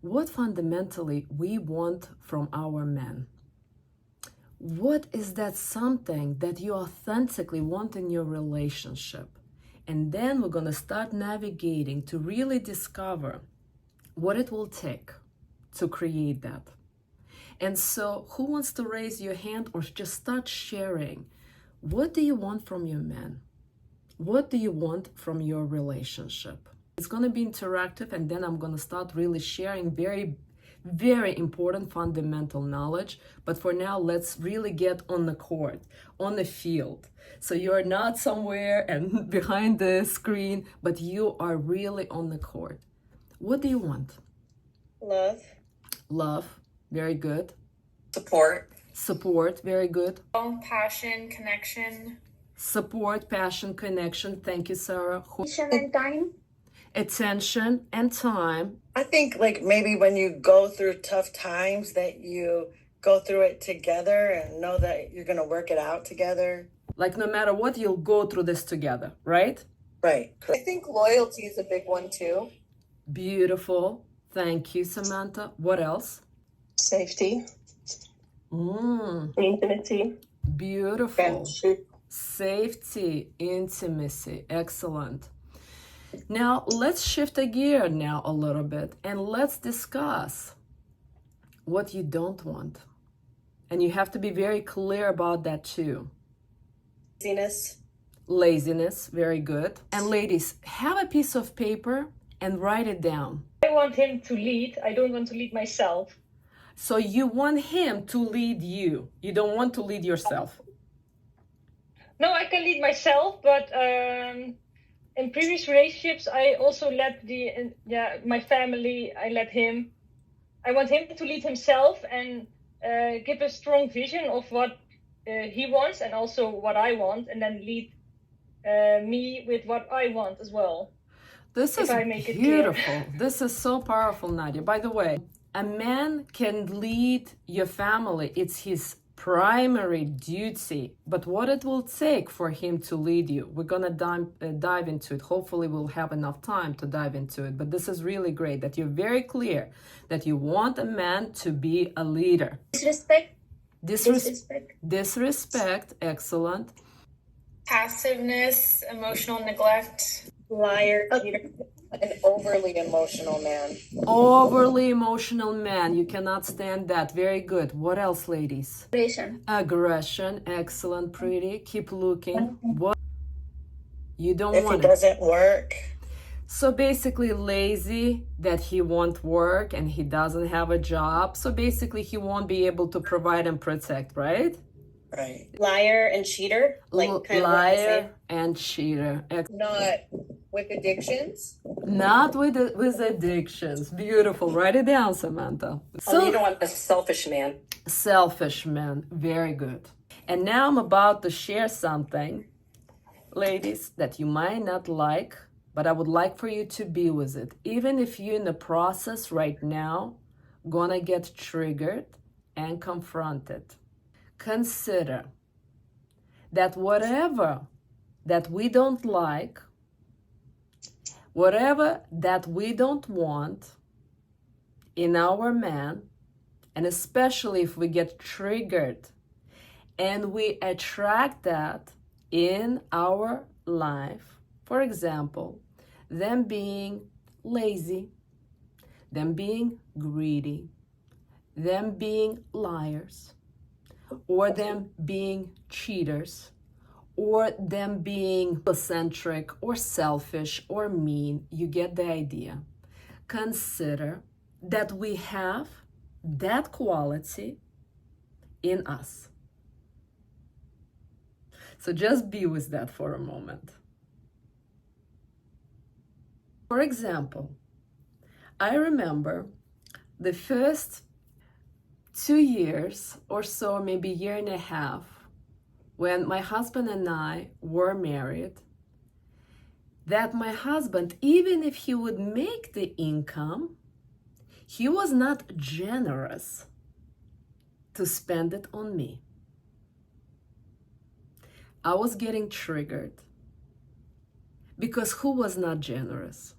what fundamentally we want from our men. What is that something that you authentically want in your relationship? And then we're going to start navigating to really discover what it will take to create that. And so who wants to raise your hand or just start sharing? What do you want from your man? What do you want from your relationship? It's going to be interactive, and then I'm going to start really sharing very, very important fundamental knowledge. But for now, let's really get on the court, on the field. So you're not somewhere and behind the screen, but you are really on the court. What do you want? Love. Love. Very good. Support. Support. Very good. Passion, connection. Support, passion, connection. Thank you, Sarah. Attention and time. Attention and time. I think like maybe when you go through tough times that you go through it together and know that you're going to work it out together. Like no matter what, you'll go through this together, right? Right. I think loyalty is a big one too. Beautiful. Thank you, Samantha. What else? Safety. Intimacy. Beautiful. Friendship. Safety, intimacy. Excellent. Now, let's shift a gear now a little bit and let's discuss what you don't want. And you have to be very clear about that too. Laziness. Laziness, very good. And ladies, have a piece of paper and write it down. I want him to lead. I don't want to lead myself. So you want him to lead you. You don't want to lead yourself. No, I can lead myself, but in previous relationships, I also let my family, I let him. I want him to lead himself and give a strong vision of what he wants and also what I want, and then lead me with what I want as well. This is beautiful. This is so powerful, Nadia. By the way, a man can lead your family. It's his primary duty, but what it will take for him to lead you, we're gonna dive into it. Hopefully we'll have enough time to dive into it, but this is really great that you're very clear that you want a man to be a leader. Disrespect. Excellent. Passiveness, emotional neglect. Liar. An overly emotional man. Overly emotional man. You cannot stand that. Very good. What else, ladies? Aggression. Excellent. Pretty. Keep looking. What? You don't want it. If it doesn't work. So basically lazy, that he won't work and he doesn't have a job. So basically he won't be able to provide and protect, right? Right. Liar and cheater. Liar and cheater. Not with addictions. Not with addictions. Beautiful. Write it down, Samantha. So you don't want a selfish man. Selfish man. Very good. And now I'm about to share something, ladies, that you might not like, but I would like for you to be with it. Even if you're in the process right now, gonna get triggered and confronted. Consider that whatever that we don't like, whatever that we don't want in our man, and especially if we get triggered and we attract that in our life, for example, them being lazy, them being greedy, them being liars, or them being cheaters, or them being eccentric or selfish or mean, you get the idea. Consider that we have that quality in us. So just be with that for a moment. For example, I remember the first 2 years or so, maybe year and a half, when my husband and I were married, that my husband, even if he would make the income, he was not generous to spend it on me. I was getting triggered because who was not generous?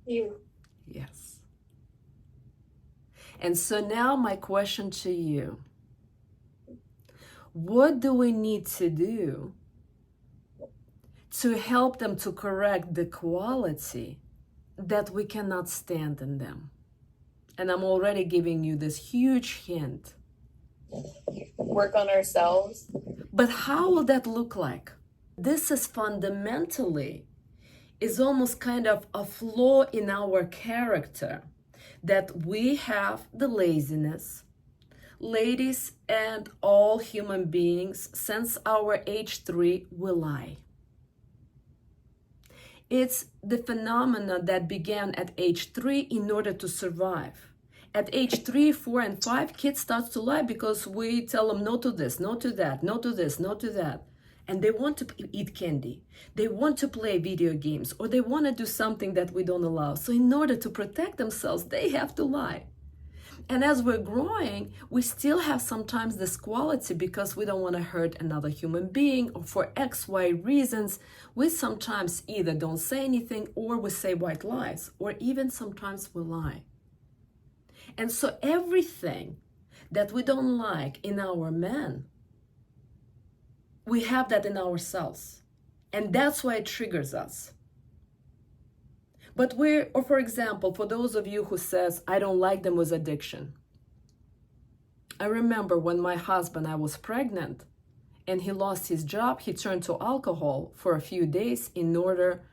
You. Yes. And so now my question to you, what do we need to do to help them to correct the quality that we cannot stand in them? And I'm already giving you this huge hint. Work on ourselves. But how will that look like? This is fundamentally, is almost kind of a flaw in our character, that we have the laziness. Ladies and all human beings, since our age 3, we lie. It's the phenomena that began at age 3 in order to survive. At age 3, 4, and 5, kids start to lie because we tell them no to this, no to that, no to this, no to that. And they want to eat candy. They want to play video games, or they want to do something that we don't allow. So in order to protect themselves, they have to lie. And as we're growing, we still have sometimes this quality because we don't want to hurt another human being, or for X, Y reasons, we sometimes either don't say anything, or we say white lies, or even sometimes we lie. And so everything that we don't like in our men, we have that in ourselves. And that's why it triggers us. But or for example, for those of you who says, I don't like them with addiction. I remember when my husband, I was pregnant, and he lost his job, he turned to alcohol for a few days in order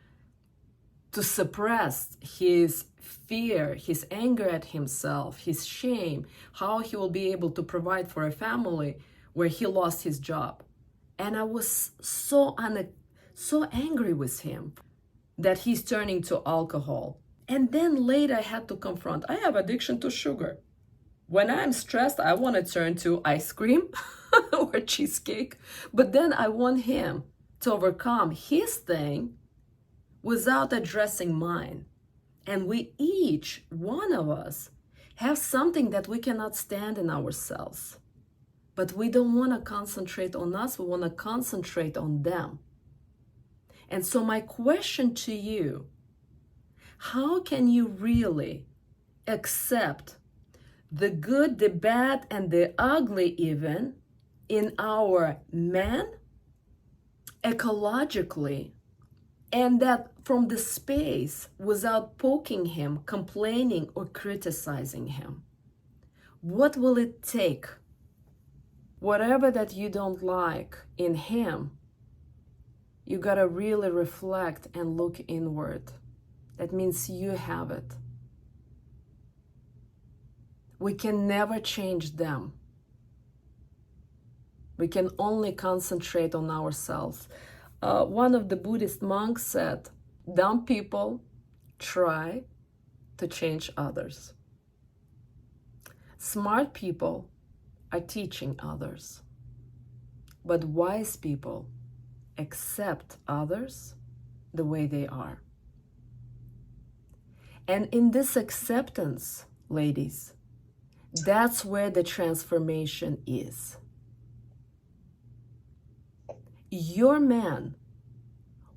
to suppress his fear, his anger at himself, his shame, how he will be able to provide for a family where he lost his job. And I was so angry with him that he's turning to alcohol. And then later I had to confront, I have addiction to sugar. When I'm stressed, I want to turn to ice cream or cheesecake. But then I want him to overcome his thing without addressing mine. And we each, one of us, have something that we cannot stand in ourselves. But we don't want to concentrate on us, we want to concentrate on them. And so my question to you, how can you really accept the good, the bad, and the ugly even in our man ecologically, and that from the space without poking him, complaining, or criticizing him? What will it take? Whatever that you don't like in him, you gotta really reflect and look inward. That means you have it. We can never change them. We can only concentrate on ourselves. One of the Buddhist monks said, dumb people try to change others. Smart people are teaching others. But wise people accept others the way they are. And in this acceptance, ladies, that's where the transformation is. Your man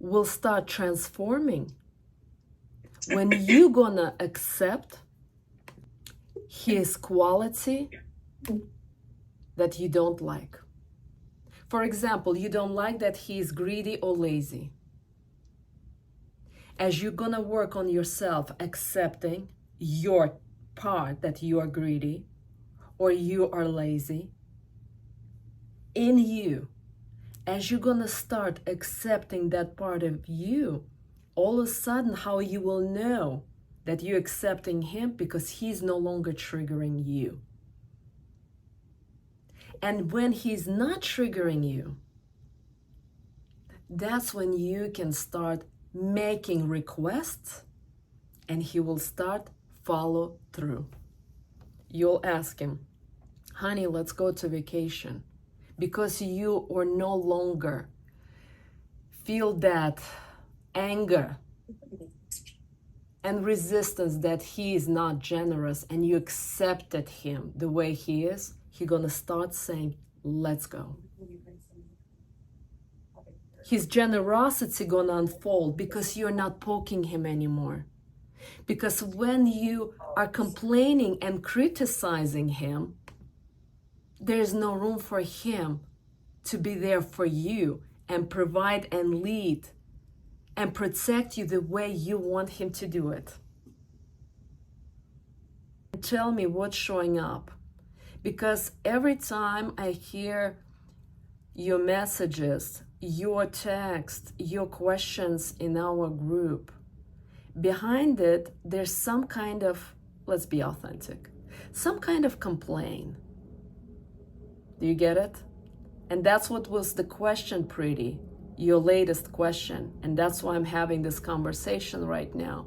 will start transforming when you're gonna accept his quality that you don't like. For example, you don't like that he is greedy or lazy. As you're gonna work on yourself, accepting your part that you are greedy or you are lazy, in you, as you're gonna start accepting that part of you, all of a sudden how you will know that you're accepting him, because he's no longer triggering you. And when he's not triggering you, that's when you can start making requests, and he will start follow through. You'll ask him, honey, let's go to vacation, because you are no longer feel that anger and resistance that he is not generous, and you accepted him the way he is. He's gonna start saying, let's go. His generosity gonna unfold because you're not poking him anymore. Because when you are complaining and criticizing him, there's no room for him to be there for you and provide and lead and protect you the way you want him to do it. Tell me what's showing up. Because every time I hear your messages, your text, your questions in our group, behind it, there's some kind of, let's be authentic, some kind of complaint. Do you get it? And that's what was the question, Pretty, your latest question. And that's why I'm having this conversation right now.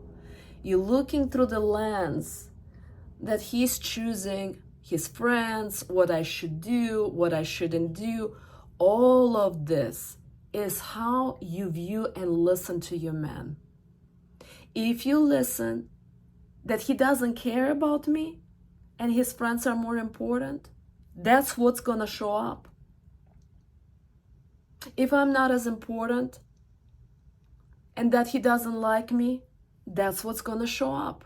You're looking through the lens that he's choosing his friends, what I should do, what I shouldn't do. All of this is how you view and listen to your man. If you listen that he doesn't care about me and his friends are more important, that's what's gonna show up. If I'm not as important and that he doesn't like me, that's what's gonna show up.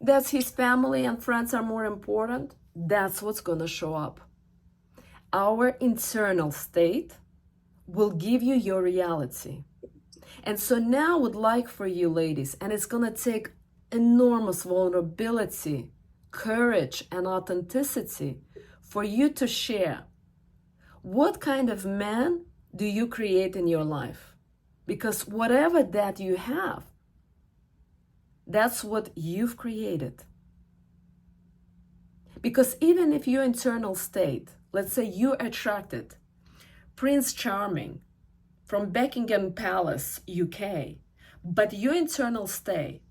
That his family and friends are more important, that's what's gonna show up. Our internal state will give you your reality. And so now I would like for you ladies, and it's gonna take enormous vulnerability, courage, and authenticity for you to share what kind of man do you create in your life? Because whatever that you have, that's what you've created. Because even if your internal state, let's say you attracted Prince Charming from Buckingham Palace, UK, but your internal state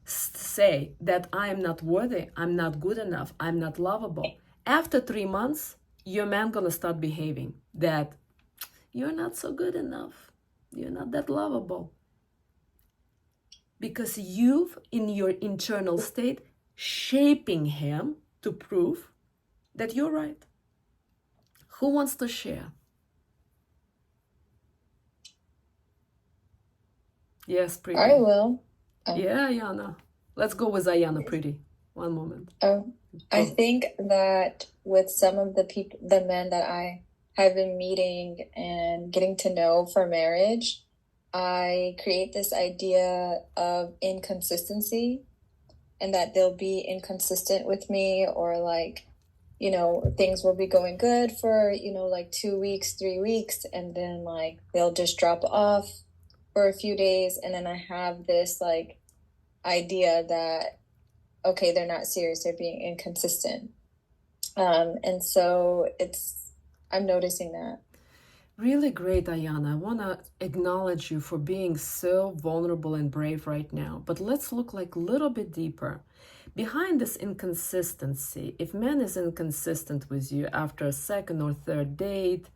say that I am not worthy, I'm not good enough, I'm not lovable. After 3 months, your man gonna start behaving that you're not so good enough, you're not that lovable. Because you've, in your internal state, shaping him to prove that you're right. Who wants to share? Yes, Pretty. I will. Yeah, Ayana. Let's go with Ayana, Pretty. One moment. I think that with some of the people, the men that I have been meeting and getting to know for marriage, I create this idea of inconsistency, and that they'll be inconsistent with me, or like, you know, things will be going good for, you know, like 2 weeks, 3 weeks, and then like they'll just drop off for a few days, and then I have this like idea that, okay, they're not serious, they're being inconsistent. And so I'm noticing that. Really great, Ayana. I want to acknowledge you for being so vulnerable and brave right now. But let's look like a little bit deeper. Behind this inconsistency, if man is inconsistent with you after a second or third date,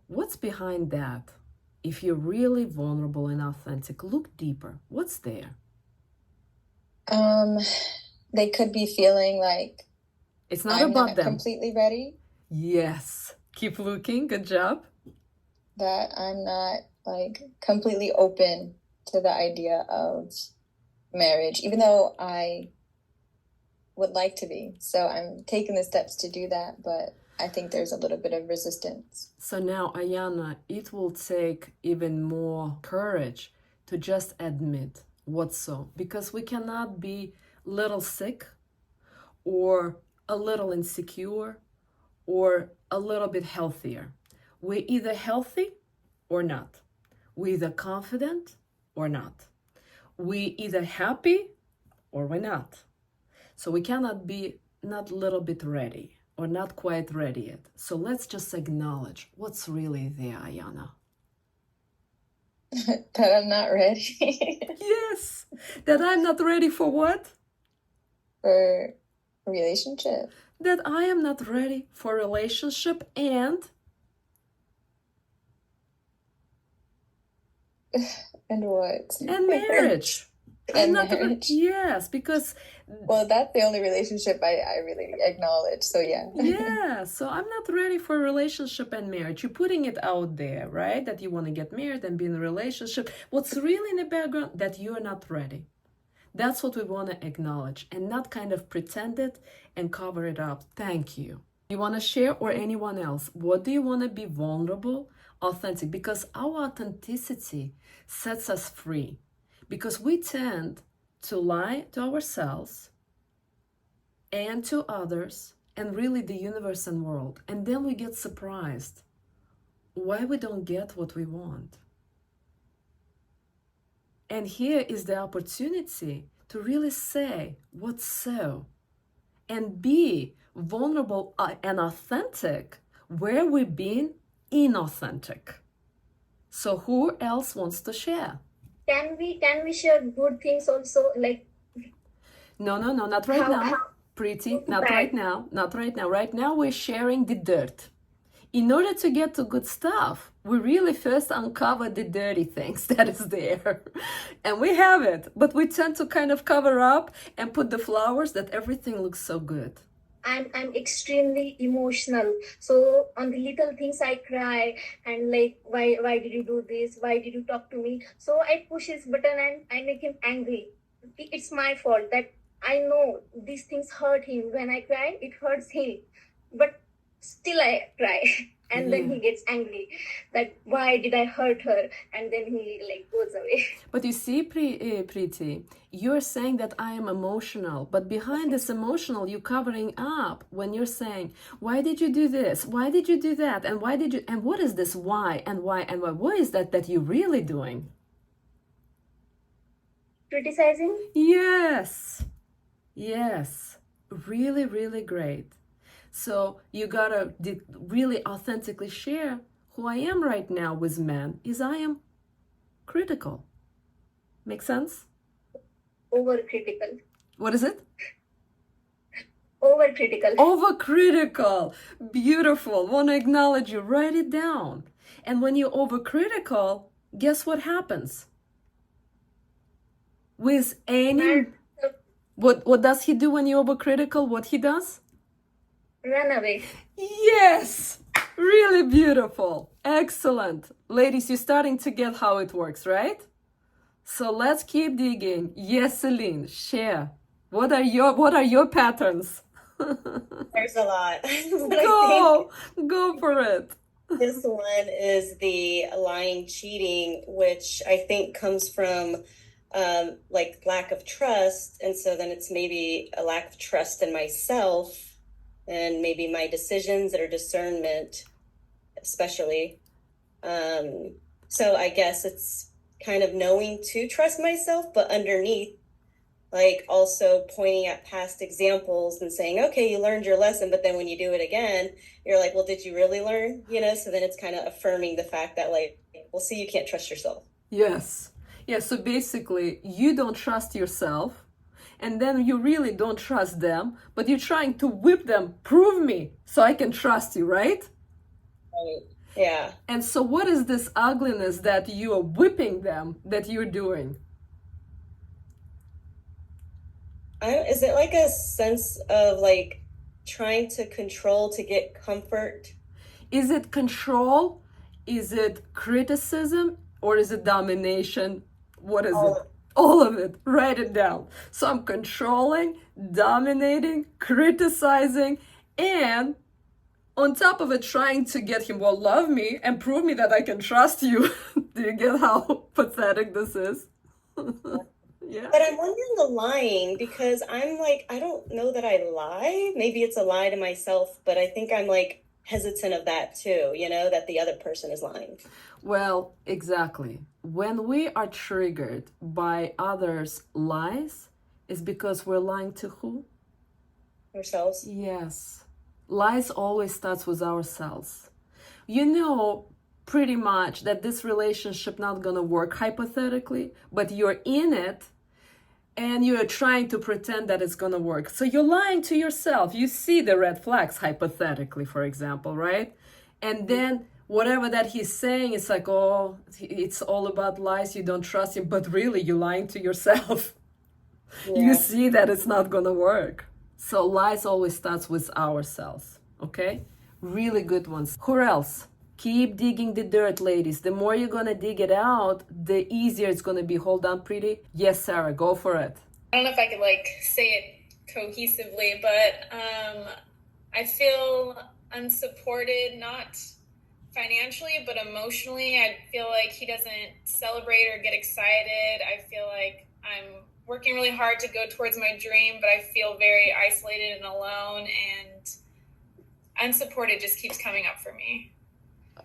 what's behind that? If you're really vulnerable and authentic, look deeper. What's there? They could be feeling like It's not I'm about not them. completely ready, Yes. Keep looking. Good job. that I'm not like completely open to the idea of marriage, even though I would like to be. So I'm taking the steps to do that, but I think there's a little bit of resistance. So now, Ayana, it will take even more courage to just admit what's so. Because we cannot be little sick or a little insecure or a little bit healthier. We're either healthy or not. We're either confident or not. We're either happy or we're not. So we cannot be not a little bit ready or not quite ready yet. So let's just acknowledge what's really there, Ayana. That I'm not ready Yes, that I'm not ready for what? for a relationship. That I am not ready for relationship and And what? marriage. And not marriage. yes, because Well, that's the only relationship I really acknowledge. So yeah. yeah, so I'm not ready for a relationship and marriage. You're putting it out there, right? That you want to get married and be in a relationship. What's really in the background? That you're not ready. That's what we want to acknowledge and not kind of pretend it and cover it up. Thank you. You want to share, or anyone else? What do you want to be vulnerable, authentic? Because our authenticity sets us free. Because we tend to lie to ourselves and to others and really the universe and world. And then we get surprised why we don't get what we want. And here is the opportunity to really say what's so and be vulnerable and authentic where we've been inauthentic. So who else wants to share? Can we share good things also, like No, not right now. Pretty, not bad. right now, not right now. Right now we're sharing the dirt. In order to get to good stuff, we really first uncover the dirty things that is there. And we have it, but we tend to kind of cover up and put the flowers that everything looks so good. I'm extremely emotional. So on the little things I cry, and like, why did you do this? Why did you talk to me? So I push his button and I make him angry. It's my fault that I know these things hurt him. When I cry, it hurts him. But still I cry. And then he gets angry that why did I hurt her? And then he like goes away. But you see, Preeti, you're saying that I am emotional, but behind this emotional, you're covering up when you're saying, why did you do this? Why did you do that? And why did you, and what is this why and why and why? What is that you're really doing? Criticizing? Yes. Really, really great. So you gotta really authentically share who I am right now with men is I am critical. Make sense? Overcritical. What is it? Overcritical. Overcritical. Beautiful. Want to acknowledge you. Write it down. And when you're overcritical, guess what happens? With any... What does he do when you're overcritical? What he does? Run away. Yes! Really beautiful. Excellent. Ladies, you're starting to get how it works, right? So let's keep digging. Yes, Celine, share. What are your patterns? There's a lot. But Go for it. this one is the lying, cheating, which I think comes from like lack of trust. And so then it's maybe a lack of trust in myself and maybe my decisions or discernment, especially. So I guess it's kind of knowing to trust myself, but underneath, like also pointing at past examples and saying, okay, you learned your lesson, but then when you do it again, you're like, well, did you really learn? So then it's kind of affirming the fact that like, well, see, you can't trust yourself. Yes. Yeah, so basically, you don't trust yourself, and then you really don't trust them, but you're trying to whip them, prove me, so I can trust you, right? Right. Yeah. And so what is this ugliness that you are whipping them that you're doing? Is it like a sense of like trying to control to get comfort? Is it control? Is it criticism? Or is it domination? What is it? All of it. Write it down. So I'm controlling, dominating, criticizing, and on top of it, trying to get him, well, love me and prove me that I can trust you. Do you get how pathetic this is? Yeah. But I'm wondering the lying, because I'm like, I don't know that I lie. Maybe it's a lie to myself, but I think I'm like hesitant of that too, that the other person is lying. Well, exactly. When we are triggered by others' lies, it's because we're lying to who? Ourselves. Yes. Lies always starts with ourselves. You know pretty much that this relationship not gonna work hypothetically, but you're in it and you're trying to pretend that it's gonna work. So you're lying to yourself. You see the red flags hypothetically, for example, right? And then whatever that he's saying, it's like, oh, it's all about lies, you don't trust him, but really you're lying to yourself. You see that it's not gonna work. So lies always starts with ourselves, okay? Really good ones. Who else? Keep digging the dirt, ladies. The more you're gonna dig it out, the easier it's gonna be. Hold on, pretty. Yes, Sarah, go for it. I don't know if I could like say it cohesively, but I feel unsupported, not financially, but emotionally. I feel like he doesn't celebrate or get excited. I feel like I'm working really hard to go towards my dream, but I feel very isolated and alone, and unsupported just keeps coming up for me.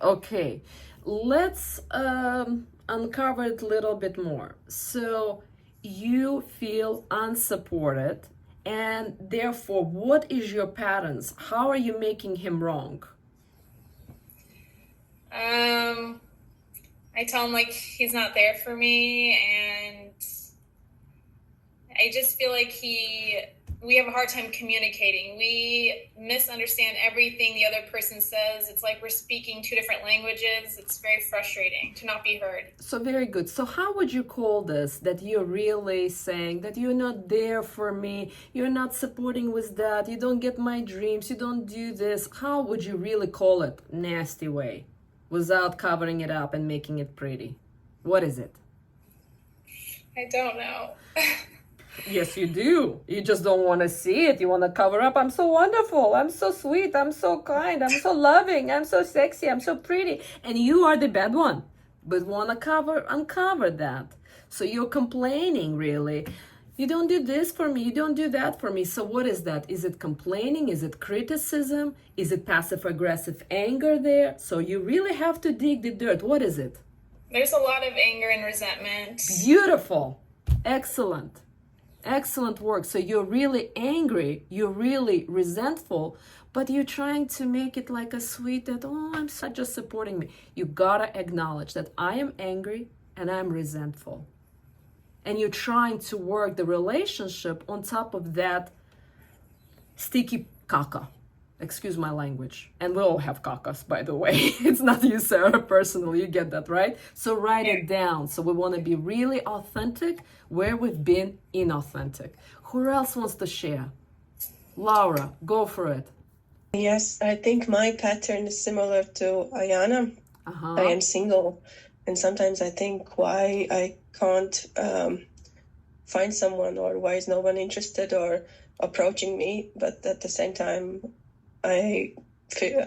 Okay, let's uncover it a little bit more. So you feel unsupported, and therefore, what is your patterns? How are you making him wrong? I tell him like he's not there for me, and I just feel like we have a hard time communicating. We misunderstand everything the other person says. It's like we're speaking two different languages. It's very frustrating to not be heard. So very good. So how would you call this, that you're really saying that you're not there for me, you're not supporting with that, you don't get my dreams, you don't do this? How would you really call it? Nasty way, without covering it up and making it pretty. What is it? I don't know. Yes, you do. You just don't want to see it. You want to cover up. I'm so wonderful. I'm so sweet. I'm so kind. I'm so loving. I'm so sexy. I'm so pretty. And you are the bad one, but want to uncover that. So you're complaining, really. You don't do this for me. You don't do that for me. So what is that? Is it complaining? Is it criticism? Is it passive aggressive anger there? So you really have to dig the dirt. What is it? There's a lot of anger and resentment. Beautiful. Excellent. Excellent work. So you're really angry, you're really resentful, but you're trying to make it like a sweet that, oh, I'm so just supporting me. You gotta acknowledge that I am angry and I'm resentful. And you're trying to work the relationship on top of that sticky caca. Excuse my language. And we all have cacas, by the way. It's not you, Sarah, personally. You get that, right? So write it down. So we want to be really authentic where we've been inauthentic. Who else wants to share? Laura, go for it. Yes, I think my pattern is similar to Ayana. I am single, and sometimes I think why I can't find someone, or why is no one interested or approaching me. But at the same time, I feel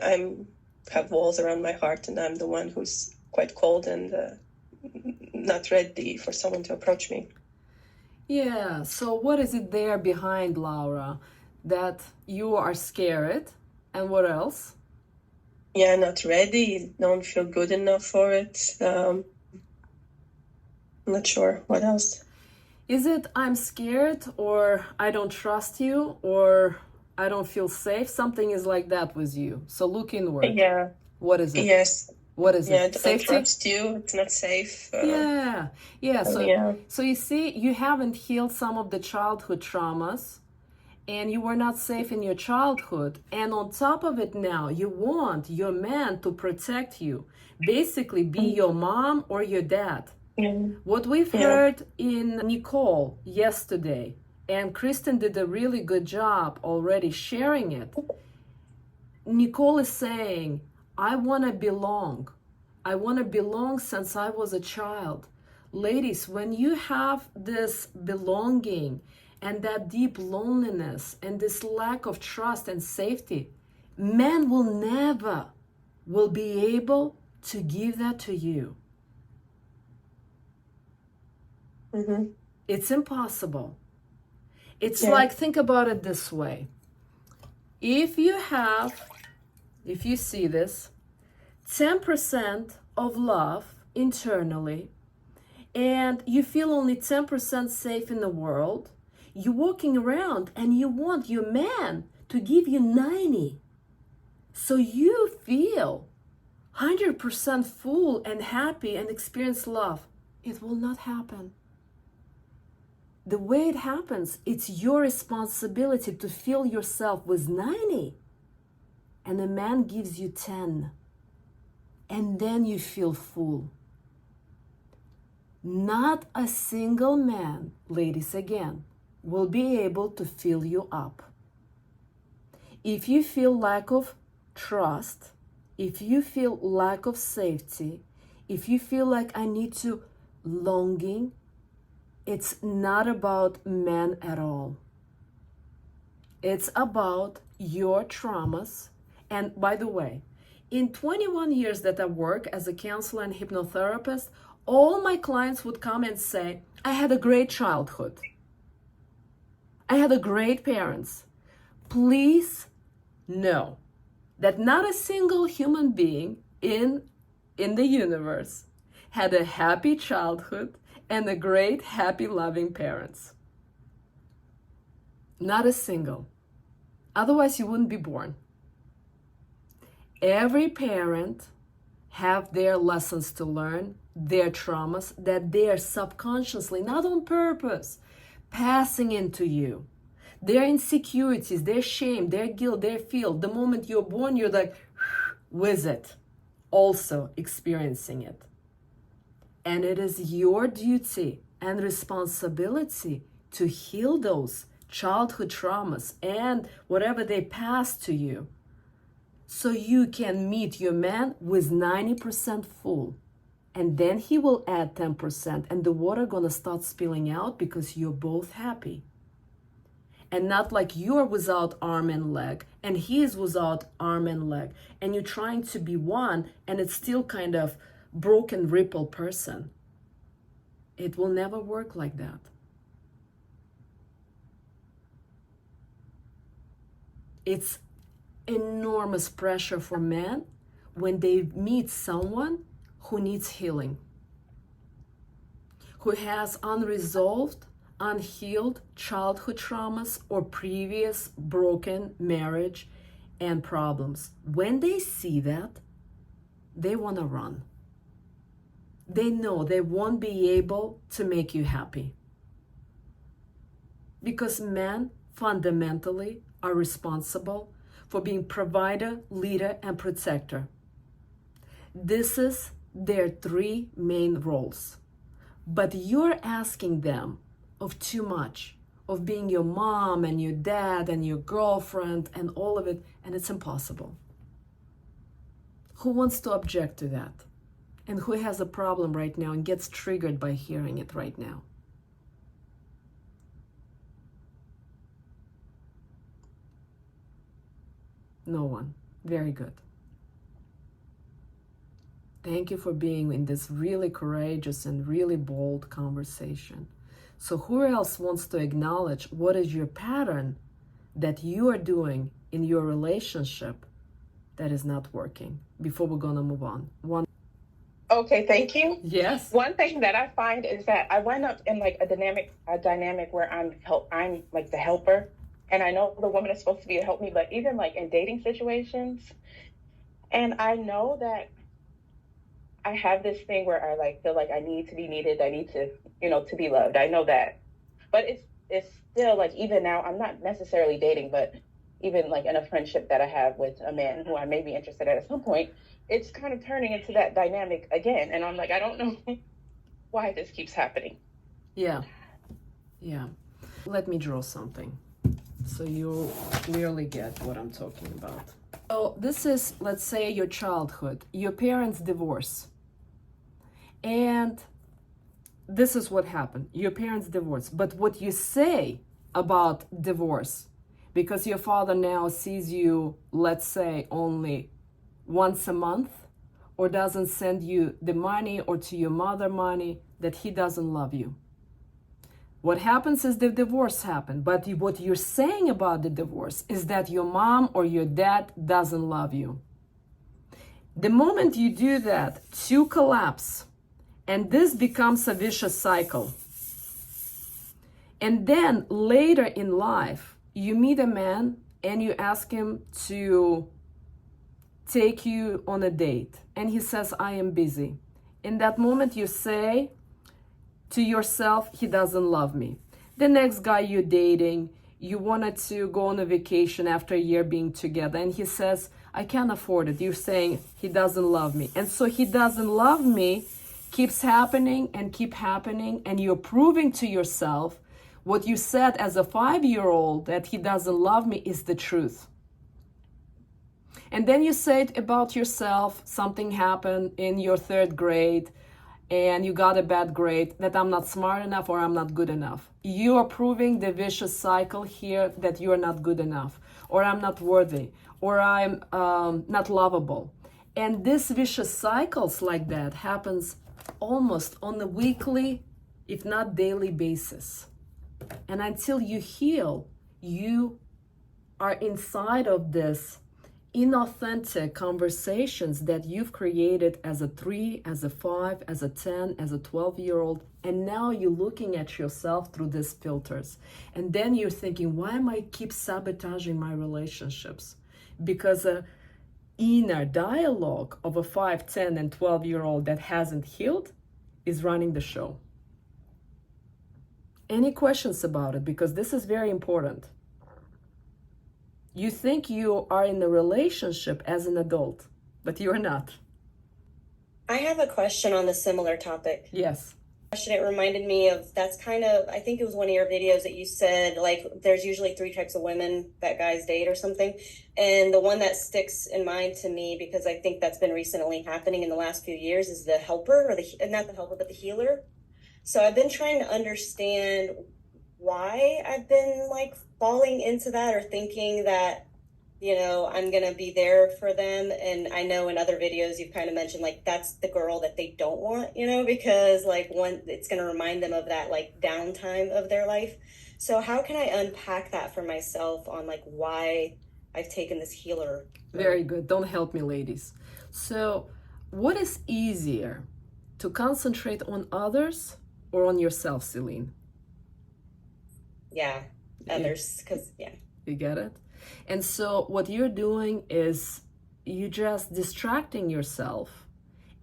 have walls around my heart, and I'm the one who's quite cold and not ready for someone to approach me. Yeah, so what is it there behind, Laura? That you are scared, and what else? Yeah, not ready, don't feel good enough for it. Not sure what else. Is it I'm scared, or I don't trust you, or I don't feel safe? Something is like that with you. So look inward. Yeah. What is it? Yes. What is Yeah, it? I Safety? don't trust you. It's not safe. Yeah. So, yeah. So you see, you haven't healed some of the childhood traumas, and you were not safe in your childhood. And on top of it now, you want your man to protect you. Basically, be your mom or your dad. What we've heard in Nicole yesterday, and Kristen did a really good job already sharing it. Nicole is saying, I want to belong. I want to belong since I was a child. Ladies, when you have this belonging and that deep loneliness and this lack of trust and safety, men will be able to give that to you. Mm-hmm. It's impossible. It's like, think about it this way. If you see this, 10% of love internally, and you feel only 10% safe in the world, you're walking around and you want your man to give you 90. So you feel 100% full and happy and experience love. It will not happen. The way it happens, it's your responsibility to fill yourself with 90. And a man gives you 10. And then you feel full. Not a single man, ladies again, will be able to fill you up. If you feel lack of trust, if you feel lack of safety, if you feel like I need to longing, it's not about men at all. It's about your traumas. And by the way, in 21 years that I work as a counselor and hypnotherapist, all my clients would come and say, I had a great childhood. I had a great parents. Please know that not a single human being in the universe had a happy childhood and a great, happy, loving parents. Not a single. Otherwise, you wouldn't be born. Every parent have their lessons to learn, their traumas that they are subconsciously, not on purpose, passing into you. Their insecurities, their shame, their guilt, their fear. The moment you're born, you're like, with it, also experiencing it. And it is your duty and responsibility to heal those childhood traumas and whatever they pass to you, so you can meet your man with 90% full. And then he will add 10% and the water gonna start spilling out because you're both happy. And not like you're without arm and leg and he is without arm and leg and you're trying to be one and it's still kind of broken ripple person. It will never work like that. It's enormous pressure for men when they meet someone who needs healing, who has unresolved, unhealed childhood traumas or previous broken marriage and problems. When they see that, they want to run. They know they won't be able to make you happy. Because men fundamentally are responsible for being provider, leader, and protector. This is their three main roles. But you're asking them of too much, of being your mom and your dad and your girlfriend and all of it, and it's impossible. Who wants to object to that? And who has a problem right now and gets triggered by hearing it right now? No one. Very good. Thank you for being in this really courageous and really bold conversation. So who else wants to acknowledge what is your pattern that you are doing in your relationship that is not working before we're going to move on? Okay, thank you. Yes. One thing that I find is that I wind up in like a dynamic where I'm like the helper, and I know the woman is supposed to be to help me, but even like in dating situations, and I know that I have this thing where I like feel like I need to be needed, I need to, to be loved. I know that, but it's still like, even now I'm not necessarily dating, but even like in a friendship that I have with a man who I may be interested in at some point, it's kind of turning into that dynamic again. And I'm like, I don't know why this keeps happening. Yeah. Let me draw something so you clearly get what I'm talking about. So this is, let's say, your childhood, your parents divorce. And this is what happened. Your parents divorce. But what you say about divorce, because your father now sees you, let's say, only once a month, or doesn't send you the money or to your mother money, that he doesn't love you. What happens is the divorce happened, but what you're saying about the divorce is that your mom or your dad doesn't love you. The moment you do that, two collapse, and this becomes a vicious cycle. And then later in life, you meet a man and you ask him to take you on a date, and he says, I am busy. In that moment, you say to yourself, he doesn't love me. The next guy you're dating, you wanted to go on a vacation after a year being together, and he says, I can't afford it. You're saying he doesn't love me. And so he doesn't love me keeps happening and keep happening, and you're proving to yourself What you said as a 5-year-old that he doesn't love me is the truth. And then you said about yourself, something happened in your 3rd grade and you got a bad grade, that I'm not smart enough or I'm not good enough. You are proving the vicious cycle here that you are not good enough, or I'm not worthy, or I'm not lovable. And this vicious cycles like that happens almost on a weekly, if not daily basis. And until you heal, you are inside of this inauthentic conversations that you've created as a 3, as a 5, as a 10, as a 12-year-old. And now you're looking at yourself through these filters. And then you're thinking, why am I keep sabotaging my relationships? Because an inner dialogue of a 5, 10, and 12-year-old that hasn't healed is running the show. Any questions about it? Because this is very important. You think you are in a relationship as an adult, but you're not. I have a question on the similar topic. Yes. It reminded me of, that's kind of, I think it was one of your videos that you said, like, there's usually 3 types of women that guys date or something. And the one that sticks in mind to me, because I think that's been recently happening in the last few years, is the helper, or not the helper, but the healer. So I've been trying to understand why I've been like falling into that, or thinking that, you know, I'm going to be there for them. And I know in other videos you've kind of mentioned like that's the girl that they don't want, you know, because like it's going to remind them of that like downtime of their life. So how can I unpack that for myself on like why I've taken this healer? Very good. Don't help me, ladies. So what is easier, to concentrate on others or on yourself, Celine? Yeah, others, because You get it? And so what you're doing is you just distracting yourself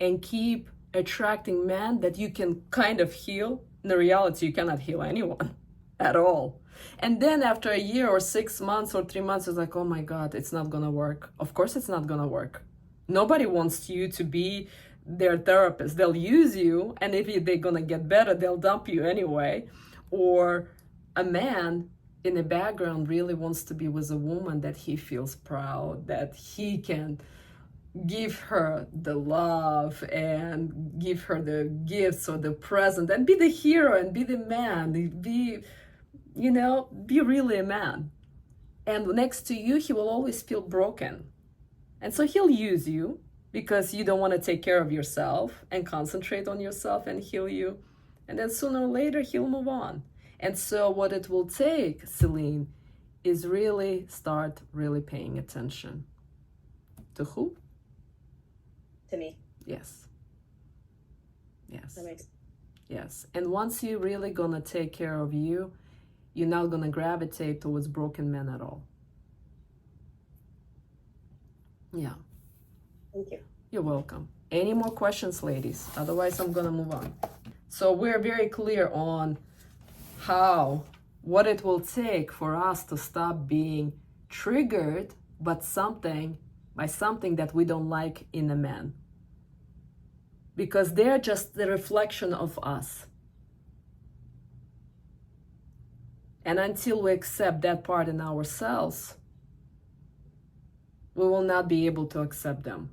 and keep attracting men that you can kind of heal. In the reality, you cannot heal anyone at all. And then after a year or 6 months or 3 months, it's like, oh my God, it's not gonna work. Of course it's not gonna work. Nobody wants you to be their therapist. They'll use you, and if they're gonna get better, they'll dump you anyway. Or a man in the background really wants to be with a woman that he feels proud, that he can give her the love and give her the gifts or the present and be the hero and be the man, be really a man. And next to you, he will always feel broken. And so he'll use you because you don't want to take care of yourself and concentrate on yourself and heal you. And then sooner or later, he'll move on. And so what it will take, Celine, is really start really paying attention. To who? To me. Yes. Yes. That makes... Yes. And once you're really gonna take care of you, you're not gonna gravitate towards broken men at all. Yeah. Thank you. You're welcome. Any more questions, ladies? Otherwise, I'm gonna move on. So we're very clear on what it will take for us to stop being triggered by something that we don't like in a man. Because they're just the reflection of us. And until we accept that part in ourselves, we will not be able to accept them.